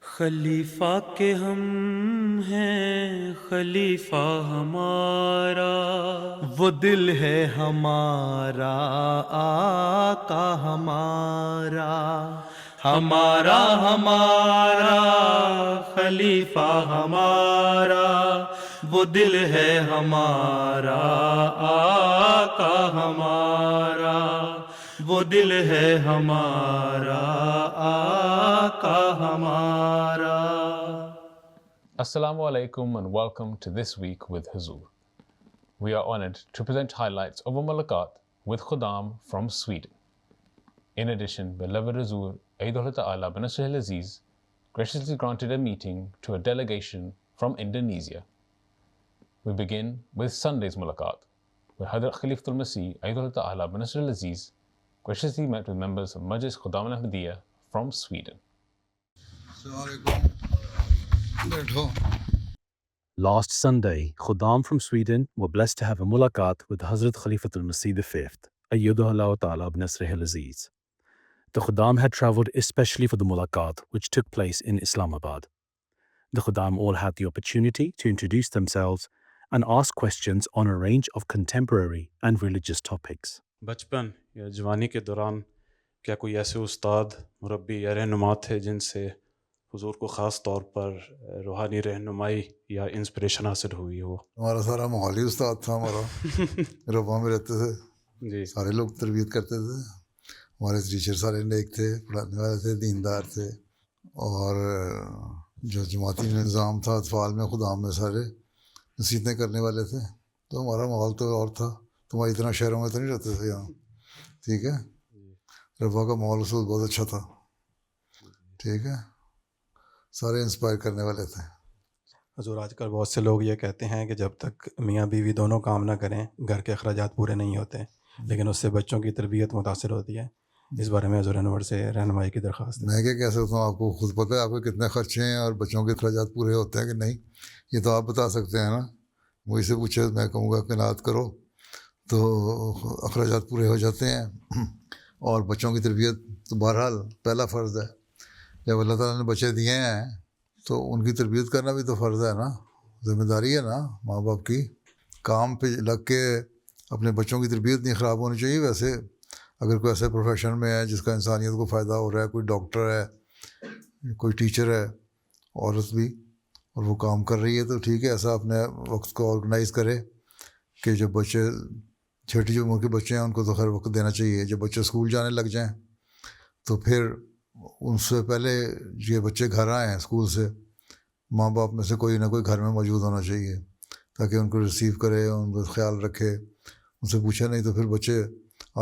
خلیفہ کے ہم ہیں خلیفہ ہمارا، وہ دل ہے ہمارا آقا ہمارا، ہمارا ہمارا خلیفہ ہمارا، وہ دل ہے ہمارا آقا ہمارا، وہ دل ہے ہمارا آقا ہمارا۔ Assalamu alaikum and welcome to This Week with Huzur. We are honored to present highlights of a mulaqat with Khuddam from Sweden. In addition, beloved Huzur Aidullah Ta'ala bin Nasr al-Aziz graciously granted a meeting to a delegation from Indonesia. We begin with Sunday's mulaqat, where Hadrat Khalifatul Masih Aidullah Ta'ala bin Nasr al-Aziz graciously met with members of Majlis Khuddam al-Ahmadiyya from Sweden. Last Sunday, Khuddam from Sweden were blessed to have a mulaqat with Hazrat Khalifatul Masih V, Ayyadullah Ta'ala bin Nasr al-Aziz. The Khuddam had travelled especially for the mulaqat, which took place in Islamabad. The Khuddam all had the opportunity to introduce themselves and ask questions on a range of contemporary and religious topics. بچپن یا جوانی کے دوران کیا کوئی ایسے استاد، مربی یا رہنما تھے جن سے حضور کو خاص طور پر روحانی رہنمائی یا انسپریشن حاصل ہوئی ہو؟ ہمارا سارا ماحولی استاد تھا، ہمارا ربا میں رہتے تھے جی، سارے لوگ تربیت کرتے تھے، ہمارے ٹیچر سارے نیک تھے، پڑھانے والے تھے، دیندار تھے، اور جو جماعتی نظام تھا اطفال میں خدام میں سارے نصیحتیں کرنے والے تھے، تو ہمارا ماحول تو اور تھا، تمہاری اتنا شہروں میں تو نہیں رہتے تھے یہاں، ٹھیک ہے، ربا کا ماحول اس وقت بہت اچھا تھا، ٹھیک ہے، سارے انسپائر کرنے والے تھے۔ حضور آج کل بہت سے لوگ یہ کہتے ہیں کہ جب تک میاں بیوی دونوں کام نہ کریں گھر کے اخراجات پورے نہیں ہوتے، لیکن اس سے بچوں کی تربیت متاثر ہوتی ہے۔ اس بارے میں حضور انور سے رہنمائی کی درخواست ہے۔ میں کیا کہہ سکتا ہوں، آپ کو خود پتہ ہے آپ کے کتنے خرچے ہیں اور بچوں کے اخراجات پورے ہوتے ہیں کہ نہیں، یہ تو آپ بتا سکتے ہیں نا، مجھ سے پوچھے میں کہوں گا قناعت کرو تو اخراجات پورے ہو جاتے ہیں، اور بچوں کی تربیت تو بہرحال پہلا فرض ہے، جب اللہ تعالیٰ نے بچے دیے ہیں تو ان کی تربیت کرنا بھی تو فرض ہے نا، ذمہ داری ہے نا ماں باپ کی۔ کام پہ لگ کے اپنے بچوں کی تربیت نہیں خراب ہونی چاہیے۔ ویسے اگر کوئی ایسے پروفیشن میں ہے جس کا انسانیت کو فائدہ ہو رہا ہے، کوئی ڈاکٹر ہے، کوئی ٹیچر ہے، عورت بھی، اور وہ کام کر رہی ہے تو ٹھیک ہے، ایسا اپنے وقت کو آرگنائز کرے کہ جب بچے چھوٹی جو عمر کے بچے ہیں ان کو تو خیر وقت دینا چاہیے، جب بچے اسکول جانے لگ جائیں تو پھر ان سے پہلے یہ بچے گھر آئیں اسکول سے، ماں باپ میں سے کوئی نہ کوئی گھر میں موجود ہونا چاہیے تاکہ ان کو ریسیو کرے، ان کا خیال رکھے، ان سے پوچھے، نہیں تو پھر بچے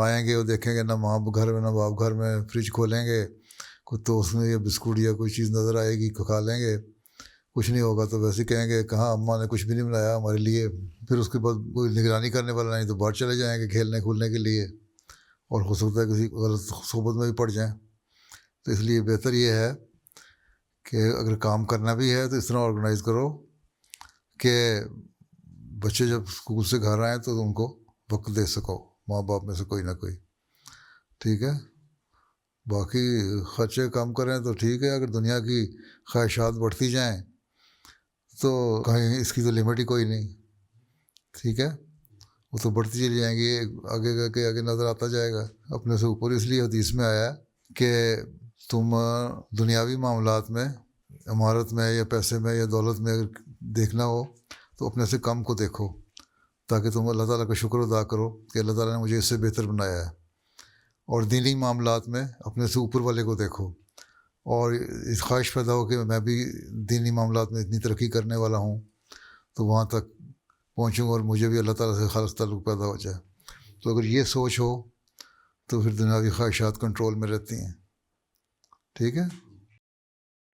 آئیں گے اور دیکھیں گے نہ ماں گھر میں نہ باپ گھر میں، فریج کھولیں گے کچھ تو اس میں یہ بسکٹ یا کوئی چیز نظر آئے گی، کھا لیں گے، کچھ نہیں ہوگا تو ویسے کہیں گے کہاں اماں نے کچھ بھی نہیں بنایا ہمارے لیے، پھر اس کے بعد کوئی نگرانی کرنے والا نہیں تو باہر چلے جائیں گے کھیلنے کھولنے کے لیے، اور ہو سکتا ہے کسی غلط صحبت میں بھی پڑ جائیں۔ تو اس لیے بہتر یہ ہے کہ اگر کام کرنا بھی ہے تو اس طرح آرگنائز کرو کہ بچے جب اسکول سے گھر آئیں تو ان کو وقت دے سکو، ماں باپ میں سے کوئی نہ کوئی، ٹھیک ہے۔ باقی خرچے کم کریں تو ٹھیک ہے، اگر دنیا کی خواہشات بڑھتی جائیں تو کہیں اس کی تو لمٹ ہی کوئی نہیں، ٹھیک ہے، وہ تو بڑھتی چلی جائیں گی، آگے جا کے آگے نظر آتا جائے گا اپنے سے اوپر۔ اس لیے حدیث میں آیا کہ تم دنیاوی معاملات میں، عمارت میں یا پیسے میں یا دولت میں اگر دیکھنا ہو تو اپنے سے کم کو دیکھو تاکہ تم اللہ تعالیٰ کا شکر ادا کرو کہ اللہ تعالیٰ نے مجھے اس سے بہتر بنایا ہے، اور دینی معاملات میں اپنے سے اوپر والے کو دیکھو، اور اس خواہش پیدا ہو کہ میں بھی دینی معاملات میں اتنی ترقی کرنے والا ہوں تو وہاں تک پہنچوں اور مجھے بھی اللہ تعالیٰ سے خالص تعلق پیدا ہو جائے۔ تو اگر یہ سوچ ہو تو پھر دنیاوی خواہشات کنٹرول میں رہتی ہیں، ٹھیک ہے۔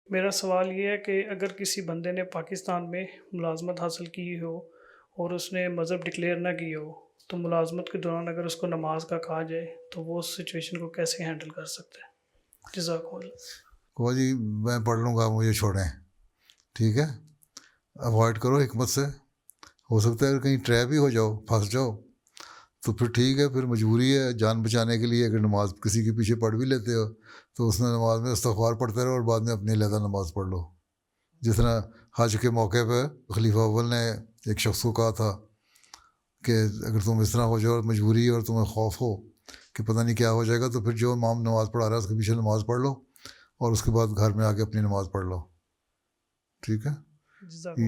میرا سوال یہ ہے کہ اگر کسی بندے نے پاکستان میں ملازمت حاصل کی ہو اور اس نے مذہب ڈکلیئر نہ کی ہو، تو ملازمت کے دوران اگر اس کو نماز کا کہا جائے تو وہ اس سچویشن کو کیسے ہینڈل کر سکتے ہیں؟ جزاک اللہ۔ کو جی میں پڑھ لوں گا، مجھے چھوڑیں، ٹھیک ہے، اوائڈ کرو حکمت سے۔ ہو سکتا ہے اگر کہیں ٹریپ بھی ہو جاؤ، پھنس جاؤ تو پھر ٹھیک ہے, پھر مجبوری ہے جان بچانے کے لیے. اگر نماز کسی کے پیچھے پڑھ بھی لیتے ہو تو اس میں نماز میں استغفار پڑھتے رہو اور بعد میں اپنی علیحدہ نماز پڑھ لو. جس طرح حج کے موقع پہ خلیفہ اول نے ایک شخص کو کہا تھا کہ اگر تم اس طرح ہو جاؤ اور مجبوری اور تمہیں خوف ہو کہ پتہ نہیں کیا ہو جائے گا, تو پھر جو امام نماز پڑھا رہا ہے اس کے پیچھے نماز پڑھ لو اور اس کے بعد گھر میں آ کے اپنی نماز پڑھ لو. ٹھیک ہے,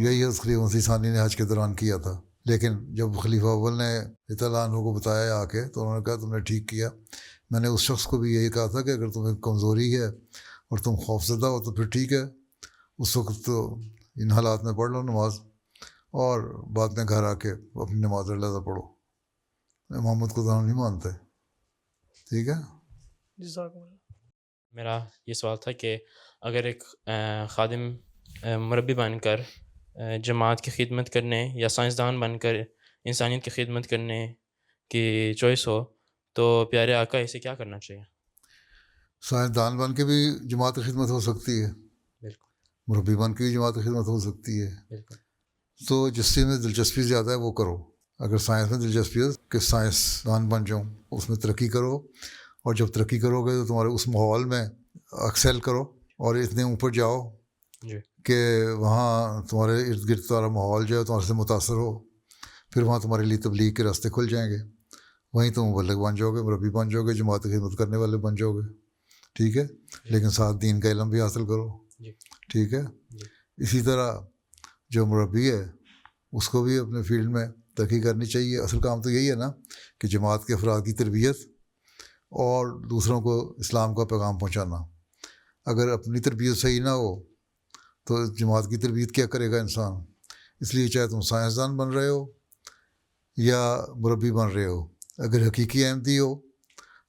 یہی حضرت خلیفہ مسیح ثانی نے حج کے دوران کیا تھا. لیکن جب خلیفہ اول نے اطلاع عنہ کو بتایا آ کے, تو انہوں نے کہا تم نے ٹھیک کیا. میں نے اس شخص کو بھی یہی کہا تھا کہ اگر تمہیں کمزوری ہے اور تم خوف زدہ ہو تو پھر ٹھیک ہے, اس وقت تو ان حالات میں پڑھ لو نماز اور بعد میں گھر آ کے اپنی نماز علیحدہ پڑھو. محمد کو تو نہیں مانتے. ٹھیک ہے, جزاک اللہ. میرا یہ سوال تھا کہ اگر ایک خادم مربی بن کر جماعت کی خدمت کرنے یا سائنسدان بن کر انسانیت کی خدمت کرنے کی چوائس ہو تو پیارے آقا اسے کیا کرنا چاہیے؟ سائنسدان بن کے بھی جماعت کی خدمت ہو سکتی ہے, بالکل. مربی بن کے بھی جماعت کی خدمت ہو سکتی ہے. بالکل. تو جس چیز میں دلچسپی زیادہ ہے وہ کرو. اگر سائنس میں دلچسپی ہے کہ سائنسدان بن جاؤں, اس میں ترقی کرو, اور جب ترقی کرو گے تو تمہارے اس ماحول میں ایکسل کرو اور اتنے اوپر جاؤ جی. کہ وہاں تمہارے ارد گرد تمہارا ماحول جو ہے تمہارے سے متاثر ہو. پھر وہاں تمہارے لیے تبلیغ کے راستے کھل جائیں گے. وہیں تم مبلغ بن جاؤ گے, مربی بن جاؤ گے, جماعت کی خدمت کرنے والے بن جاؤ گے. ٹھیک ہے, لیکن ساتھ دین کا علم بھی حاصل کرو. ٹھیک ہے. اسی طرح جو مربی ہے اس کو بھی اپنے فیلڈ میں ترقی کرنی چاہیے. اصل کام تو یہی ہے نا کہ جماعت کے افراد کی تربیت اور دوسروں کو اسلام کا پیغام پہنچانا. اگر اپنی تربیت صحیح نہ ہو تو جماعت کی تربیت کیا کرے گا انسان. اس لیے چاہے تم سائنسدان بن رہے ہو یا مربی بن رہے ہو, اگر حقیقی احمدی ہو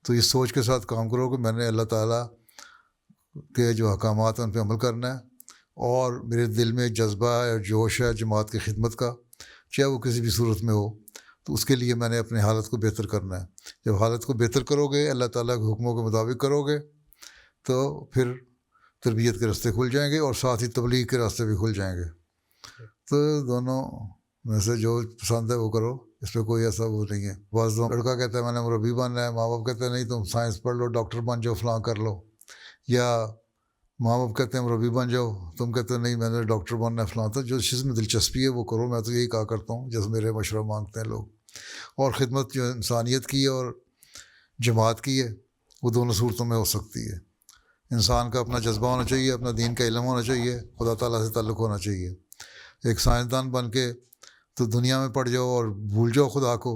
تو اس سوچ کے ساتھ کام کرو کہ میں نے اللہ تعالیٰ کے جو احکامات ہیں ان پہ عمل کرنا ہے, اور میرے دل میں جذبہ ہے اور جوش ہے جماعت کی خدمت کا, چاہے وہ کسی بھی صورت میں ہو, تو اس کے لیے میں نے اپنے حالت کو بہتر کرنا ہے. جب حالت کو بہتر کرو گے, اللہ تعالیٰ کے حکموں کے مطابق کرو گے, تو پھر تربیت کے راستے کھل جائیں گے اور ساتھ ہی تبلیغ کے راستے بھی کھل جائیں گے. تو دونوں میں سے جو پسند ہے وہ کرو, اس پہ کوئی ایسا وہ نہیں ہے. بعض لڑکا کہتا ہے میں نے مربی بننا ہے, ماں باپ کہتے ہیں نہیں تم سائنس پڑھ لو, ڈاکٹر بن جاؤ, فلاں کر لو. یا ماں باپ کہتے ہیں مربی بن جاؤ, تم کہتے ہو نہیں میں نے ڈاکٹر بننا ہے, فلاں. تو جو چیز میں دلچسپی ہے وہ کرو. میں تو یہی کہا کرتا ہوں جیسے میرے مشورہ مانگتے ہیں لوگ. اور خدمت جو انسانیت کی ہے اور جماعت کی ہے وہ دونوں صورتوں میں ہو سکتی ہے. انسان کا اپنا جذبہ ہونا چاہیے, اپنا دین کا علم ہونا چاہیے, خدا تعالیٰ سے تعلق ہونا چاہیے. ایک سائنسدان بن کے تو دنیا میں پڑ جاؤ اور بھول جاؤ خدا کو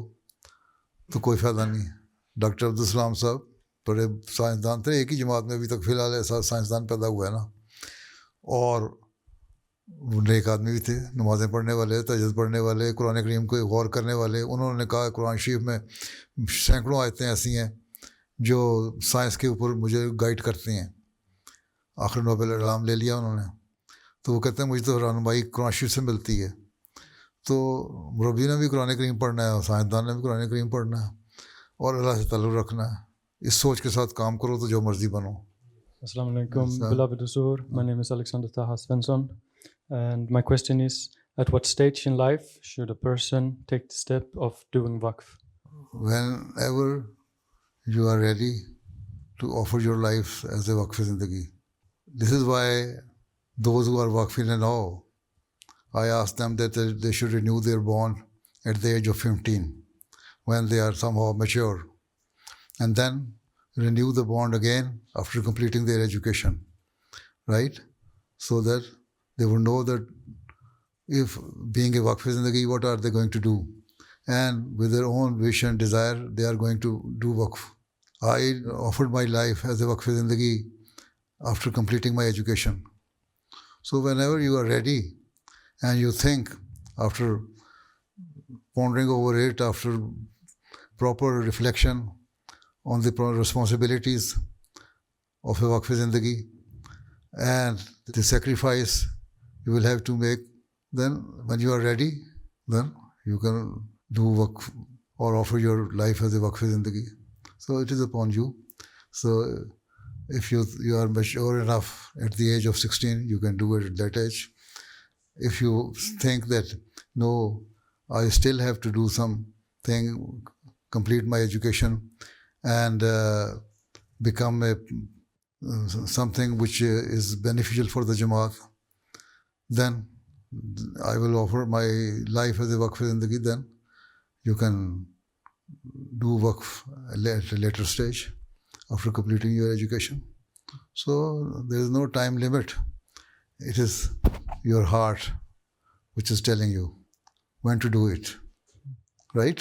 تو کوئی فائدہ نہیں ہے. ڈاکٹر عبدالسلام صاحب بڑے سائنسدان تھے, ایک ہی جماعت میں ابھی تک فی الحال ایسا سائنسدان پیدا ہوا ہے نا, اور وہ نیک آدمی بھی تھے, نمازیں پڑھنے والے, تہجد پڑھنے والے, قرآن کریم کو غور کرنے والے. انہوں نے کہا قرآن شریف میں سینکڑوں آیتیں ایسی ہیں جو سائنس کے اوپر مجھے گائیڈ کرتی ہیں. آخر نوبل اعلام لے لیا انہوں نے. تو وہ کہتے ہیں مجھے تو رہنمائی قرآن شریف سے ملتی ہے. تو مربی نے بھی قرآن کریم پڑھنا ہے اور سائنسدان نے بھی قرآن کریم پڑھنا ہے اور اللہ سے تعلق رکھنا ہے. اس سوچ کے ساتھ کام کرو تو جو مرضی بنو. Assalamu alaikum, beloved Huzur. My name is Alexander Taha Svensson, and my question is, at what stage in life should a person take the step of doing waqf? Whenever you are ready to offer your life as a waqf zindagi. This is why those who are waqfin now, I ask them that they should renew their bond at the age of 15 when they are somehow mature, and then renew the bond again after completing their education, right? So that they will know that if being a waqf zindagi, what are they going to do? And with their own wish and desire, they are going to do waqf. I offered my life as a waqf zindagi after completing my education. So whenever you are ready and you think, after pondering over it, after proper reflection on the responsibilities of a waqf zindagi and the sacrifice you will have to make, then when you are ready, then you can do waqf or offer your life as a waqf zindagi. So it is upon you. So if you are mature enough at the age of 16, you can do it at that age. If you think that, no, I still have to do something complete my education and become something which is beneficial for the Jamaat, then I will offer my life as a waqf zindagi. Then you can do waqf at a later stage after completing your education. So there is no time limit. It is your heart which is telling you when to do it, right?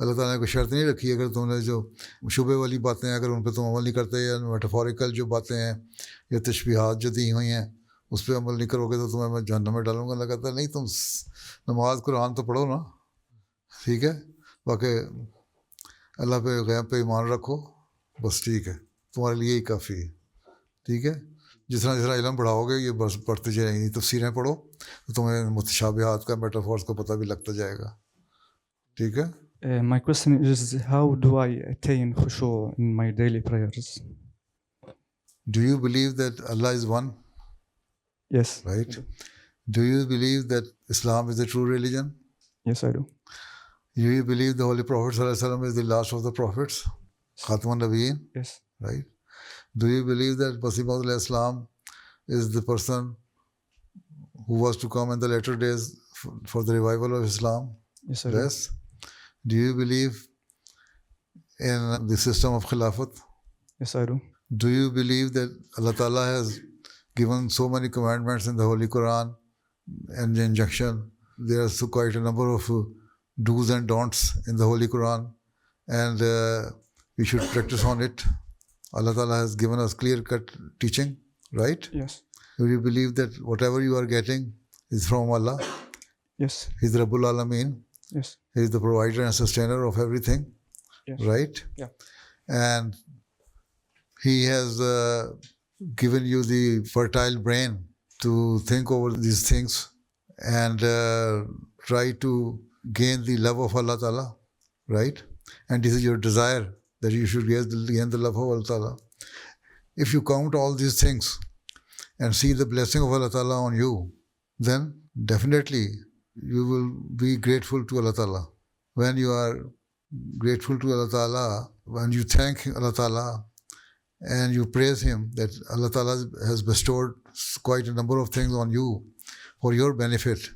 اللہ تعالیٰ نے کوئی شرط نہیں رکھی. اگر تم نے جو شبے والی باتیں اگر ان پہ تم عمل نہیں کرتے یا میٹافوریکل جو باتیں ہیں یا تشبیہات جو دی ہوئی ہیں اس پہ عمل نہیں کرو گے تو تمہیں میں جہنم میں ڈالوں گا. اللہ کہتا ہے نہیں تم نماز قرآن تو پڑھو نا, ٹھیک ہے, باقی اللہ پہ غیب پہ ایمان رکھو, بس ٹھیک ہے, تمہارے لیے ہی کافی ہے. ٹھیک ہے, جس طرح علم بڑھاؤ گے یہ بس پڑھتے جائیں, تفسیریں پڑھو تو تمہیں متشابہات کا میٹافورس کو پتہ بھی لگتا جائے گا. ٹھیک ہے. My question is, how do I attain khushu in my daily prayers? Do you believe that Allah is one? Yes. Right. Do you believe that Islam is the true religion? Yes, I do. Do you believe the Holy Prophet sallallahu alaihi wasallam is the last of the prophets, Khatamun Nabiyyin? Yes. Right. Do you believe that Masih Maud alayhi salam is the person who was to come in the later days for the revival of Islam? Yes, I do. Yes. Do you believe in the system of Khilafat? Yes, I do. Do you believe that Allah Ta'ala has given so many commandments in the Holy Quran and the injunction? There are so quite a number of do's and don'ts in the Holy Quran, and we should practice on it. Allah Ta'ala has given us clear-cut teaching, right? Yes. Do you believe that whatever you are getting is from Allah? Yes. He's Rabbul Alameen. Yes. He is the provider and sustainer of everything, Yes. right? Yeah. And He has given you the fertile brain to think over these things and try to gain the love of Allah Ta'ala, right? And this is your desire, that you should gain the love of Allah Ta'ala. If you count all these things and see the blessing of Allah Ta'ala on you, then definitely you will be grateful to Allah Ta'ala. When you are grateful to Allah Ta'ala, when you thank Allah Ta'ala and you praise Him that Allah Ta'ala has bestowed quite a number of things on you for your benefit,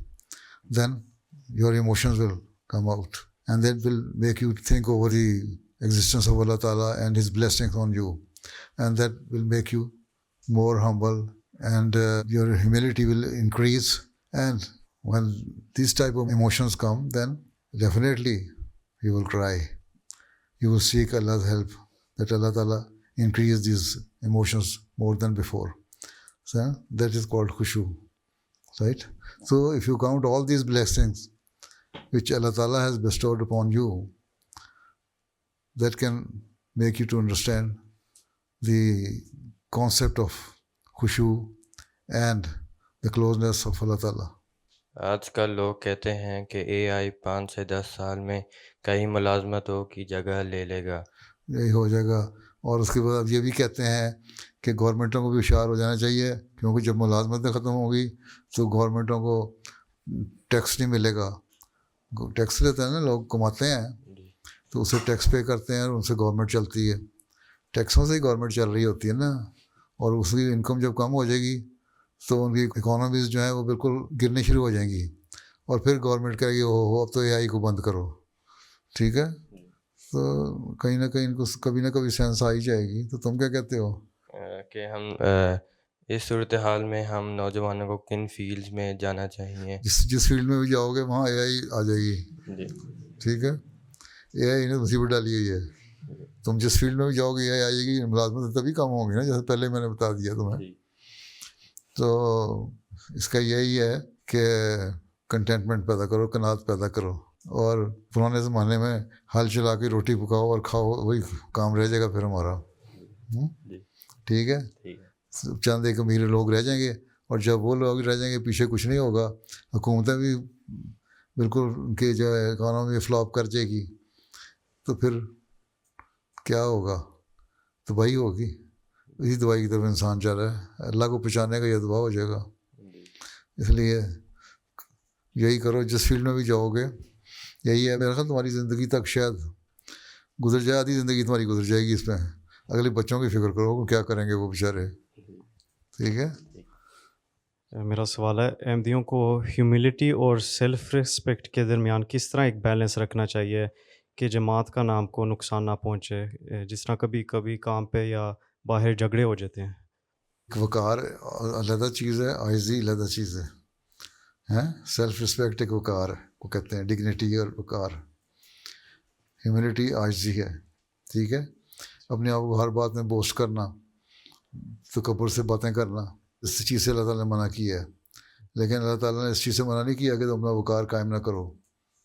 then your emotions will come out, and that will make you think over the existence of Allah Ta'ala and His blessings on you, and that will make you more humble, and your humility will increase. And when these type of emotions come, then definitely you will cry. You will seek Allah's help, that Allah Ta'ala increase these emotions more than before. So that is called khushu, right? So if you count all these blessings which Allah Ta'ala has bestowed upon you, that can make you to understand the concept of khushu and the closeness of Allah Ta'ala. آج کل لوگ کہتے ہیں کہ AI 5 سے 10 سال میں کئی ملازمتوں کی جگہ لے لے گا. یہی ہو جائے گا. اور اس کے بعد اب یہ بھی کہتے ہیں کہ گورنمنٹوں کو بھی ہوشیار ہو جانا چاہیے, کیونکہ جب ملازمتیں ختم ہوں گی تو گورنمنٹوں کو ٹیکس نہیں ملے گا. ٹیکس لیتے ہیں نا لوگ, کماتے ہیں تو اسے ٹیکس پے کرتے ہیں اور ان سے گورنمنٹ چلتی ہے. ٹیکسوں سے ہی گورنمنٹ چل رہی ہوتی ہے نا, اور اس کی انکم جب کم ہو جائے گی تو ان کی اکانومیز جو ہیں وہ بالکل گرنے شروع ہو جائیں گی, اور پھر گورنمنٹ کہے گی او اب تو AI کو بند کرو. ٹھیک ہے, تو کہیں نہ کہیں ان کو کبھی نہ کبھی سینس آ ہی جائے گی. تو تم کیا کہتے ہو کہ ہم اس صورتحال میں ہم نوجوانوں کو کن فیلڈز میں جانا چاہیے؟ جس فیلڈ میں بھی جاؤ گے وہاں AI آ جائے گی. جی ٹھیک ہے, AI نے مصیبت ڈالی ہوئی ہے. تم جس فیلڈ میں بھی جاؤ گے AI آ جائے گی, ملازمت تبھی کم ہوں گی نا, جیسے پہلے میں نے بتا دیا تمہیں. تو اس کا یہی ہے کہ کنٹینٹمنٹ پیدا کرو, قناعت پیدا کرو, اور پرانے زمانے میں ہل چلا کے روٹی پکاؤ اور کھاؤ, وہی کام رہ جائے گا پھر ہمارا. ٹھیک ہے, چند ایک امیر لوگ رہ جائیں گے, اور جب وہ لوگ رہ جائیں گے پیچھے کچھ نہیں ہوگا. حکومتیں بھی بالکل ان کے جو ہے اکانومی فلاپ کر جائے گی, تو پھر کیا ہوگا؟ تباہی ہوگی. اسی دوائی کی طرف انسان جا رہا ہے. اللہ کو پہچانے کا یہ دعا ہو جائے گا. اس لیے یہی کرو, جس فیلڈ میں بھی جاؤ گے یہی ہے. میرا خیال تمہاری زندگی تک شاید گزر جائے, آدھی زندگی تمہاری گزر جائے گی اس میں. اگلے بچوں کی فکر کرو کیا کریں گے وہ بیچارے. ٹھیک ہے. میرا سوال ہے, احمدیوں کو ہیوملٹی اور سیلف رسپیکٹ کے درمیان کس طرح ایک بیلنس رکھنا چاہیے کہ جماعت کا نام کو نقصان نہ پہنچے, جس طرح کبھی کبھی کام پہ یا باہر جھگڑے ہو جاتے ہیں؟ وقار علیحدہ چیز ہے, عاجزی علیحدہ چیز ہے. سیلف رسپیکٹ ایک وقار کو کہتے ہیں, ڈگنیٹی اور وقار. ہیوملٹی عاجزی ہے. ٹھیک ہے. اپنے آپ کو ہر بات میں بوسٹ کرنا, تکبر سے باتیں کرنا, اس چیز سے اللہ تعالیٰ نے منع کیا ہے. لیکن اللہ تعالیٰ نے اس چیز سے منع نہیں کیا کہ تم اپنا وقار قائم نہ کرو.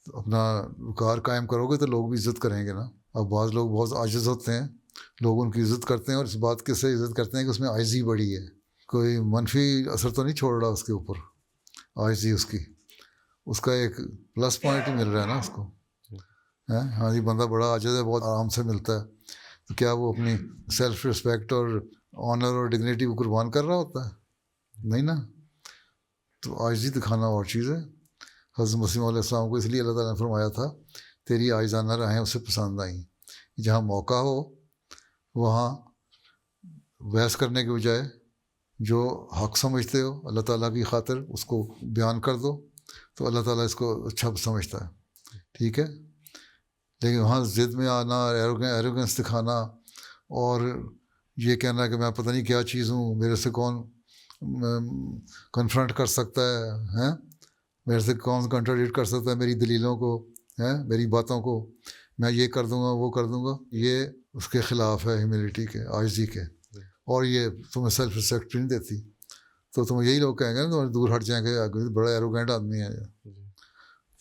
اپنا وقار قائم کرو گے تو لوگ بھی عزت کریں گے نا. اب بعض لوگ بہت عاجز ہوتے ہیں, لوگ ان کی عزت کرتے ہیں اور اس بات کے سے عزت کرتے ہیں کہ اس میں عاجزی بڑی ہے. کوئی منفی اثر تو نہیں چھوڑ رہا اس کے اوپر, عاجزی اس کا ایک پلس پوائنٹ ہی مل رہا ہے نا اس کو. ہاں جی, بندہ بڑا عاجز ہے, بہت آرام سے ملتا ہے, تو کیا وہ اپنی سیلف رسپیکٹ اور آنر اور ڈگنیٹی کو قربان کر رہا ہوتا ہے؟ نہیں نا. تو عاجزی دکھانا اور چیز ہے. حضرت مسیح علیہ السلام کو اس لیے اللہ تعالیٰ نے فرمایا تھا تیری عاجزانہ راہیں اسے پسند آئیں. جہاں موقع ہو وہاں بحث کرنے کے بجائے جو حق سمجھتے ہو اللہ تعالیٰ کی خاطر اس کو بیان کر دو, تو اللہ تعالیٰ اس کو اچھا سمجھتا ہے. ٹھیک ہے. لیکن وہاں ضد میں آنا, ایروگنس دکھانا اور یہ کہنا کہ میں پتہ نہیں کیا چیز ہوں, میرے سے کون کنفرنٹ کر سکتا ہے, میرے سے کون کنٹراڈکٹ کر سکتا ہے میری دلیلوں کو, میری باتوں کو, میں یہ کر دوں گا وہ کر دوں گا, یہ اس کے خلاف ہے ہیوملٹی کے, عاجزی کے. اور یہ تمہیں سیلف رسپیکٹ نہیں دیتی. تو تم یہی لوگ کہیں گے نا تمہیں دور ہٹ جائیں گے, بڑا ایروگینٹ آدمی ہے.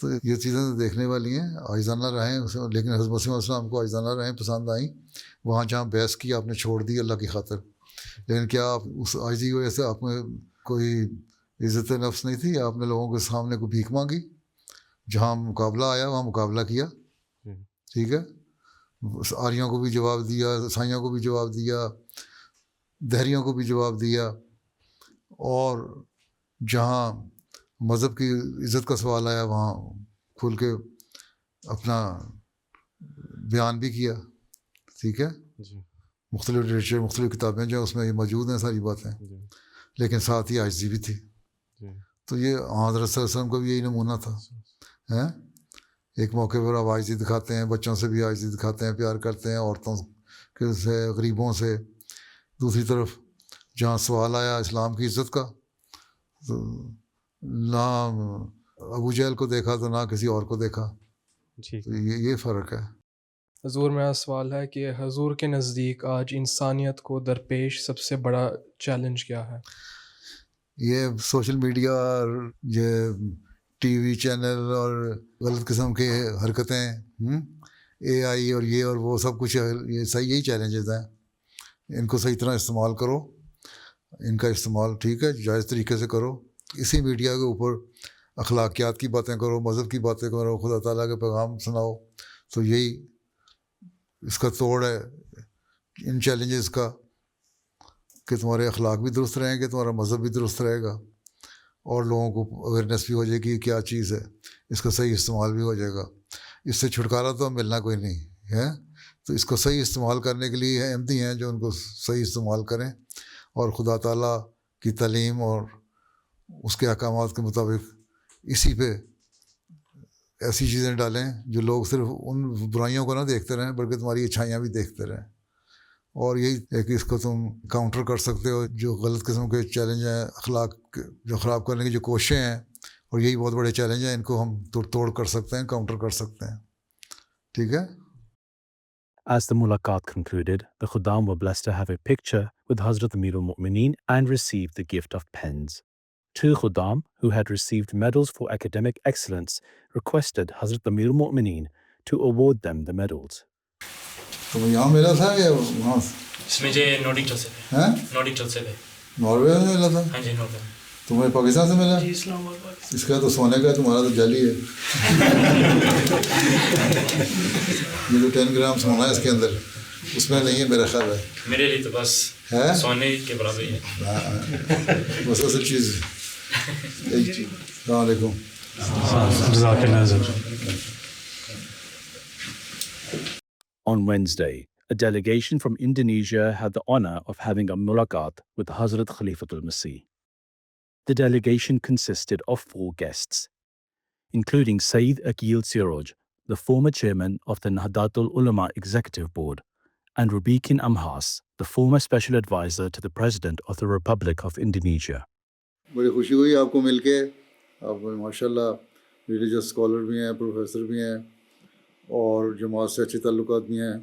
تو یہ چیزیں دیکھنے والی ہیں. عاجزانہ رہیں, لیکن حضرت مسیح علیہ السلام کو عاجزانہ رہیں پسند آئیں. وہاں جہاں بحث کی آپ نے چھوڑ دی اللہ کی خاطر. لیکن کیا آپ اس عاجزی کی وجہ سے آپ میں کوئی عزت نفس نہیں تھی؟ آپ نے لوگوں کے سامنے کو بھیک مانگی؟ جہاں مقابلہ آیا وہاں مقابلہ کیا. ٹھیک ہے. آریوں کو بھی جواب دیا, عیسائیوں کو بھی جواب دیا, دہریوں کو بھی جواب دیا, اور جہاں مذہب کی عزت کا سوال آیا وہاں کھل کے اپنا بیان بھی کیا. ٹھیک ہے. مختلف لٹریچر, مختلف کتابیں جو ہیں اس میں یہ موجود ہیں ساری باتیں, لیکن ساتھ ہی عاجزی بھی تھی. تو یہ حضرت صلی اللہ علیہ وسلم کا بھی یہی نمونہ تھا. ایک موقع پر آپ عاجزی دکھاتے ہیں, بچوں سے بھی عاجزی دکھاتے ہیں, پیار کرتے ہیں, عورتوں کے سے, غریبوں سے. دوسری طرف جہاں سوال آیا اسلام کی عزت کا, تو نہ ابو جہل کو دیکھا تو نہ کسی اور کو دیکھا. تو یہ فرق ہے. حضور, میرا سوال ہے کہ حضور کے نزدیک آج انسانیت کو درپیش سب سے بڑا چیلنج کیا ہے؟ یہ سوشل میڈیا اور یہ ٹی وی چینل اور غلط قسم کے حرکتیں, اے آئی اور یہ اور وہ سب کچھ, یہ صحیح یہی چیلنجز ہیں. ان کو صحیح طرح استعمال کرو, ان کا استعمال ٹھیک ہے جائز طریقے سے کرو. اسی میڈیا کے اوپر اخلاقیات کی باتیں کرو, مذہب کی باتیں کرو, خدا تعالیٰ کے پیغام سناؤ. تو یہی اس کا توڑ ہے ان چیلنجز کا, کہ تمہارے اخلاق بھی درست رہیں گے, تمہارا مذہب بھی درست رہے گا, اور لوگوں کو اویئرنیس بھی ہو جائے گی کیا چیز ہے, اس کا صحیح استعمال بھی ہو جائے گا. اس سے چھٹکارا تو ملنا کوئی نہیں ہے. تو اس کو صحیح استعمال کرنے کے لیے احمدی ہیں جو ان کو صحیح استعمال کریں, اور خدا تعالیٰ کی تعلیم اور اس کے احکامات کے مطابق اسی پہ ایسی چیزیں ڈالیں جو لوگ صرف ان برائیوں کو نہ دیکھتے رہیں بلکہ تمہاری اچھائیاں بھی دیکھتے رہیں. اور یہی ہے کہ اس کو تم کاؤنٹر کر سکتے ہو. جو غلط قسم کے چیلنج ہیں, اخلاق جو خراب کرنے کی جو کوششیں ہیں, اور یہی بہت بڑے چیلنج ہیں, ان کو ہم توڑ کر سکتے ہیں, کاؤنٹر کر سکتے ہیں. ٹھیک ہے. As the mulaqat concluded, the Khuddam were blessed to have a picture with Hazrat Amir al-Mu'mineen and received the gift of pens. Two Khuddam, who had received medals for academic excellence, requested Hazrat Amir al-Mu'mineen to award them the medals. تو یہاں ملا تھا یا وہاں؟ اس میں جو نوڈک سے ہیں, نوڈک سے ناروے میں ملا تھا. ہاں جی, ناروے. تمہیں پاکستان سے ملا؟ جی, اسلام آباد پاکستان. اس کا تو سونے کا ہے, تمہارا تو جعلی ہے. یہ جو 10 گرام سونا ہے اس کے اندر, اس میں نہیں ہے میرا خیال ہے. میرے لیے تو بس سونے کے برابر ہی ہے. بس اصل چیز. السلام علیکم. On Wednesday, a delegation from Indonesia had the honor of having a mulaqat with Hazrat Khalifatul Masih. The delegation consisted of 4 guests, including Sayyid Aqil Siraj, the former chairman of the Nahdlatul Ulama Executive Board, and Rubikin Amhas, the former special advisor to the President of the Republic of Indonesia. بڑی خوشی ہوئی آپ کو مل کے. آپ ماشاء اللہ religious scholar بھی ہیں, پروفیسر بھی ہیں, اور جماعت سے اچھے تعلقات بھی ہیں،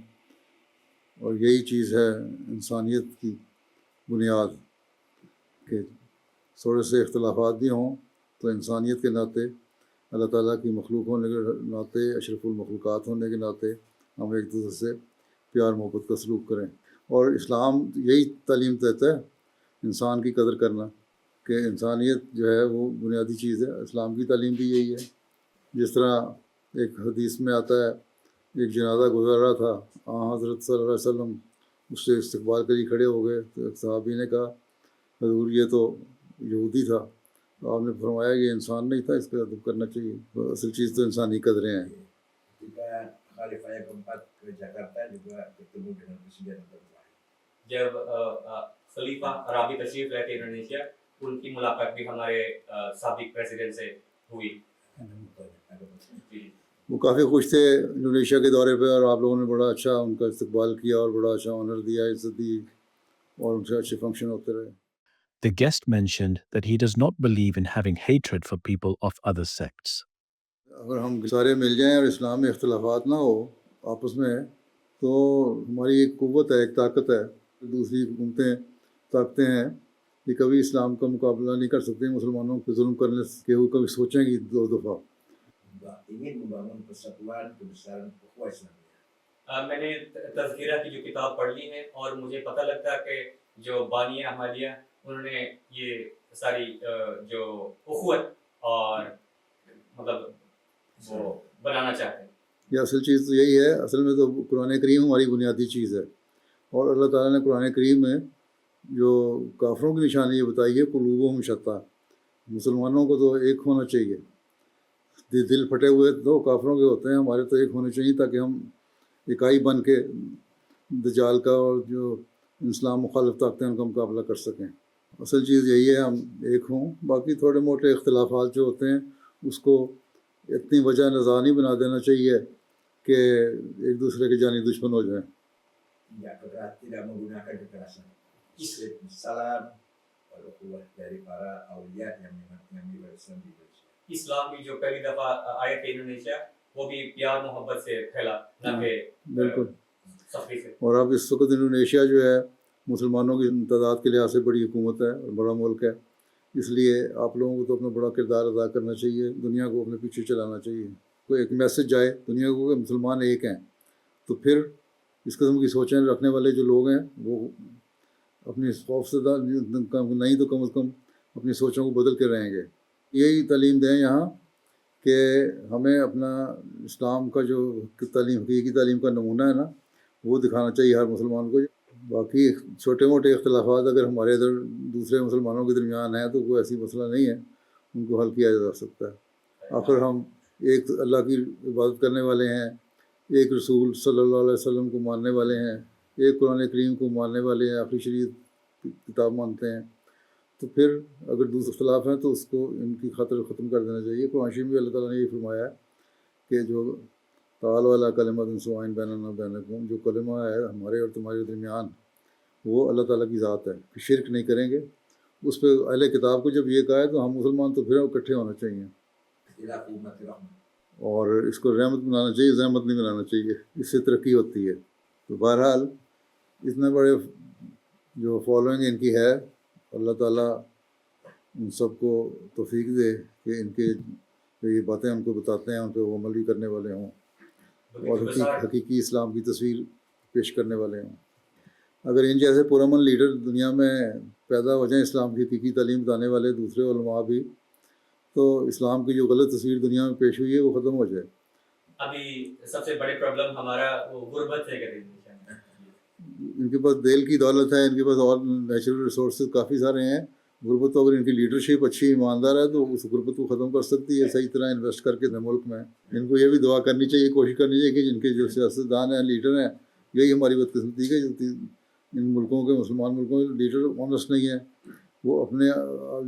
اور یہی چیز ہے انسانیت کی بنیاد، کہ تھوڑے سے اختلافات بھی ہوں تو انسانیت کے ناطے، اللہ تعالیٰ کی مخلوق ہونے کے ناطے، اشرف المخلوقات ہونے کے ناطے ہم ایک دوسرے سے پیار محبت کا سلوک کریں۔ اور اسلام یہی تعلیم دیتا ہے انسان کی قدر کرنا، کہ انسانیت جو ہے وہ بنیادی چیز ہے۔ اسلام کی تعلیم بھی یہی ہے۔ جس طرح ایک حدیث میں آتا ہے، ایک جنازہ گزر رہا تھا، حضرت صلی اللہ علیہ وسلم اس سے استقبال کے لیے کھڑے ہو گئے، تو ایک صحابی نے کہا حضور یہ تو یہودی تھا، تو آپ نے فرمایا یہ انسان نہیں تھا، اس کا ادب کرنا چاہیے۔ اصل چیز تو انسانی قدریں ہیں۔ جب خلیفہ عرابی تشریف لے کے انڈونیشیا، ان کی ملاقات بھی ہمارے سابق پریزیڈنٹ سے ہوئی۔ وہ کافی خوش تھے انڈونیشیا کے دورے پہ، اور آپ لوگوں نے بڑا اچھا ان کا استقبال کیا اور بڑا اچھا آنر دیا، عزت دی، اور ان سے اچھے فنکشن ہوتے رہے۔ The guest mentioned that he does not believe in having hatred for people of other sects. اگر ہم سارے مل جائیں اور اسلام میں اختلافات نہ ہو آپس میں، تو ہماری ایک قوت ہے، ایک طاقت ہے۔ دوسری حکومتیں، طاقتیں ہیں، یہ کبھی اسلام کا مقابلہ نہیں کر سکتے مسلمانوں پہ ظلم کرنے کے، وہ کبھی سوچیں گی دو دفعہ۔ میں نے تذکرہ کی جو کتاب پڑھ لی ہے، اور مجھے پتہ لگتا ہے کہ جو بانی احمدیہ انہوں نے یہ ساری جو اخوت اور مطلب وہ بنانا چاہتے ہیں۔ یہ اصل چیز تو یہی ہے۔ اصل میں تو قرآن کریم ہماری بنیادی چیز ہے، اور اللہ تعالیٰ نے قرآن کریم میں جو کافروں کی نشانی یہ بتائی ہے، قلوبہم شتیٰ، مسلمانوں کو تو ایک ہونا چاہیے۔ دل پھٹے ہوئے تو کافروں کے ہوتے ہیں، ہمارے تو ایک ہونے چاہیے، تاکہ ہم اکائی بن کے دجال کا اور جو اسلام مخالف طاقتیں ان کا مقابلہ کر سکیں۔ اصل چیز یہی ہے، ہم ایک ہوں۔ باقی تھوڑے موٹے اختلافات جو ہوتے ہیں اس کو اتنی وجہ نزاع نہیں بنا دینا چاہیے کہ ایک دوسرے کے جانی دشمن ہو جائیں۔ اسلام کی جو پہلی دفعہ آئے تھے انڈونیشیا، وہ بھی پیار محبت سے پھیلا، نہ کہ بالکل۔ سختی سے۔ اور اب اس وقت انڈونیشیا جو ہے مسلمانوں کی تعداد کے لحاظ سے بڑی حکومت ہے اور بڑا ملک ہے، اس لیے آپ لوگوں کو تو اپنا بڑا کردار ادا کرنا چاہیے، دنیا کو اپنے پیچھے چلانا چاہیے۔ کوئی ایک میسج جائے دنیا کو کہ مسلمان ایک ہیں، تو پھر اس قسم کی سوچیں رکھنے والے جو لوگ ہیں وہ اپنی خوف سے نہیں تو کم از کم اپنی سوچوں کو بدل کے رہیں گے۔ یہی تعلیم دیں یہاں کہ ہمیں اپنا اسلام کا جو تعلیم، حقیقی تعلیم کا نمونہ ہے نا، وہ دکھانا چاہیے ہر مسلمان کو۔ باقی چھوٹے موٹے اختلافات اگر ہمارے ادھر دوسرے مسلمانوں کے درمیان ہیں تو کوئی ایسی مسئلہ نہیں ہے، ان کو حل کیا جا سکتا ہے۔ آخر ہم ایک اللہ کی عبادت کرنے والے ہیں، ایک رسول صلی اللہ علیہ وسلم کو ماننے والے ہیں، ایک قرآن کریم کو ماننے والے ہیں، آخری شریعت کتاب مانتے ہیں، تو پھر اگر دوسرے اختلاف ہیں تو اس کو ان کی خاطر ختم کر دینا چاہیے۔ قرآن شریف میں اللہ تعالیٰ نے یہ فرمایا ہے کہ جو تعالیٰ علی کلمۃ سواء بیننا وبینکم، جو کلمہ ہے ہمارے اور تمہارے درمیان، وہ اللہ تعالیٰ کی ذات ہے، کہ شرک نہیں کریں گے۔ اس پہ اہل کتاب کو جب یہ کہا ہے تو ہم مسلمان تو پھر اکٹھے ہونا چاہیے، اور اس کو رحمت بنانا چاہیے، زحمت نہیں بنانا چاہیے، اس سے ترقی ہوتی ہے۔ تو بہرحال اتنے بڑے جو فالوئنگ ان کی ہے، اللہ تعالیٰ ان سب کو توفیق دے کہ ان کے جو یہ باتیں ان کو بتاتے ہیں ان پہ وہ عمل بھی کرنے والے ہوں، اور حقیقی اسلام کی تصویر پیش کرنے والے ہوں۔ اگر ان جیسے پرامن لیڈر دنیا میں پیدا ہو جائیں، اسلام کی حقیقی تعلیم بتانے والے دوسرے علماء بھی، تو اسلام کی جو غلط تصویر دنیا میں پیش ہوئی ہے وہ ختم ہو جائے۔ ابھی سب سے بڑے پرابلم ہمارا وہ غربت ہے کہ ان کے پاس دل کی دولت ہے، ان کے پاس اور نیچرل ریسورسز کافی سارے ہیں۔ غربت تو اگر ان کی لیڈرشپ اچھی ایماندار ہے تو اس غربت کو ختم کر سکتی ہے صحیح طرح انویسٹ کر کے ملک میں۔ ان کو یہ بھی دعا کرنی چاہیے، کوشش کرنی چاہیے کہ جن کے جو سیاستدان ہیں، لیڈر ہیں، یہی ہماری بدقسمتی ہے کہ ان ملکوں کے، مسلمان ملکوں کے لیڈر آنیسٹ نہیں ہیں، وہ اپنے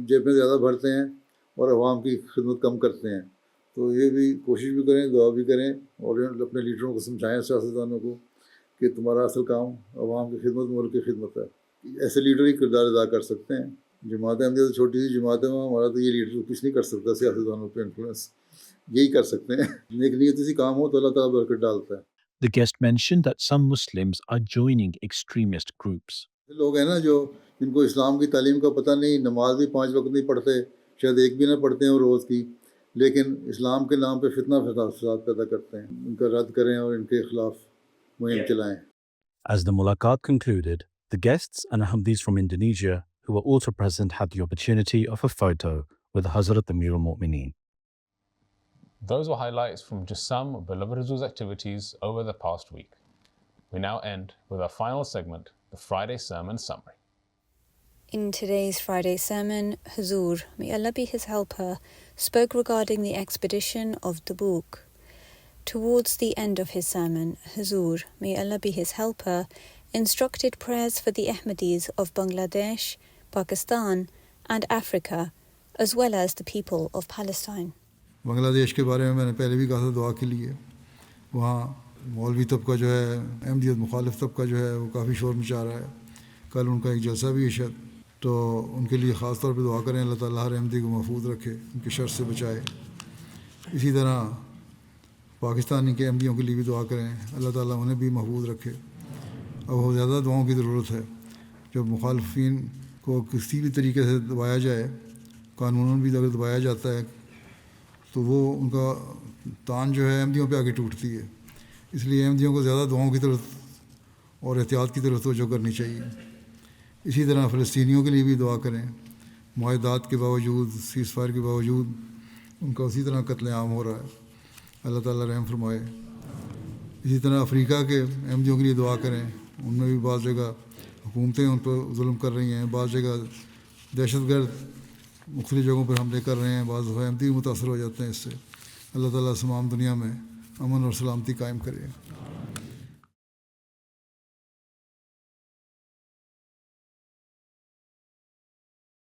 جیب میں زیادہ بھرتے ہیں اور عوام کی خدمت کم کرتے ہیں۔ تو یہ بھی کوشش بھی کریں، دعا بھی کریں، اور اپنے لیڈروں کو سمجھائیں، سیاستدانوں کو، کہ تمہارا اصل کام عوام کی خدمت، ملک کی خدمت ہے۔ ایسے لیڈر ہی کردار ادا کر سکتے ہیں۔ جماعت احمدیہ تو چھوٹی سی جماعت ہے، ہمارا تو یہ لیڈر کچھ نہیں کر سکتا، سیاستدانوں پہ انفلوئنس یہی کر سکتے ہیں. نیک نیتی سے کام ہو تو اللہ تعالیٰ برکت ڈالتا ہے. The guest mentioned that some Muslims are joining extremist groups. لوگ ہیں نا جو جن کو اسلام کی تعلیم کا پتہ نہیں، نماز بھی 5 وقت نہیں پڑھتے، شاید ایک بھی نہ پڑھتے ہیں وہ روز کی، لیکن اسلام کے نام پہ فتنہ فساد پیدا کرتے ہیں. ان کا رد کریں اور ان کے خلاف مہم چلائیں. As the mulaqat concluded, the guests and Ahmadis from Indonesia who were also present had the opportunity of a photo with Hazrat Amir al-Mu'mineen. Those were highlights from just some of Beloved Huzoor's activities over the past week. We now end with our final segment, the Friday Sermon Summary. In today's Friday sermon, Huzoor, may Allah be his helper, spoke regarding the expedition of Tabuk. Towards the end of his sermon, Huzoor, may Allah be his helper, instructed prayers for the Ahmadis of Bangladesh, Pakistan and Africa, as well as the people of Palestine. بنگلہ دیش کے بارے میں میں نے پہلے بھی کہا تھا دعا کے لیے. وہاں مولوی طبقہ جو ہے، احمدیت مخالف طبقہ جو ہے، وہ کافی شور مچا رہا ہے. کل ان کا ایک جلسہ بھی ہے شاید، تو ان کے لیے خاص طور پہ دعا کریں، اللہ تعالیٰ ہر احمدی کو محفوظ رکھے، ان کے شر سے بچائے. اسی طرح پاکستانی کے احمدیوں کے لیے بھی دعا کریں، اللہ تعالیٰ انہیں بھی محفوظ رکھے. اب بہت زیادہ دعاؤں کی ضرورت ہے. جب مخالفین کو کسی بھی طریقے سے دبایا جائے، قانوناً بھی اگر دبایا جاتا ہے، تو وہ ان کا تان جو ہے احمدیوں پہ آگے ٹوٹتی ہے. اس لیے احمدیوں کو زیادہ دعاؤں کی طرف اور احتیاط کی طرف توجہ کرنی چاہیے. اسی طرح فلسطینیوں کے لیے بھی دعا کریں. معاہدات کے باوجود، سیز فائر کے باوجود ان کا اسی طرح قتل عام ہو رہا ہے. اللہ تعالیٰ رحم فرمائے. اسی طرح افریقہ کے احمدیوں کے لیے دعا کریں. ان میں بھی بعض جگہ حکومتیں ان پر ظلم کر رہی ہیں، بعض جگہ دہشت گرد مختلف جگہوں پر حملے کر رہے ہیں، بعض دفعہ احمدی متاثر ہو جاتے ہیں اس سے. اللہ تعالیٰ تمام دنیا میں امن اور سلامتی قائم کرے.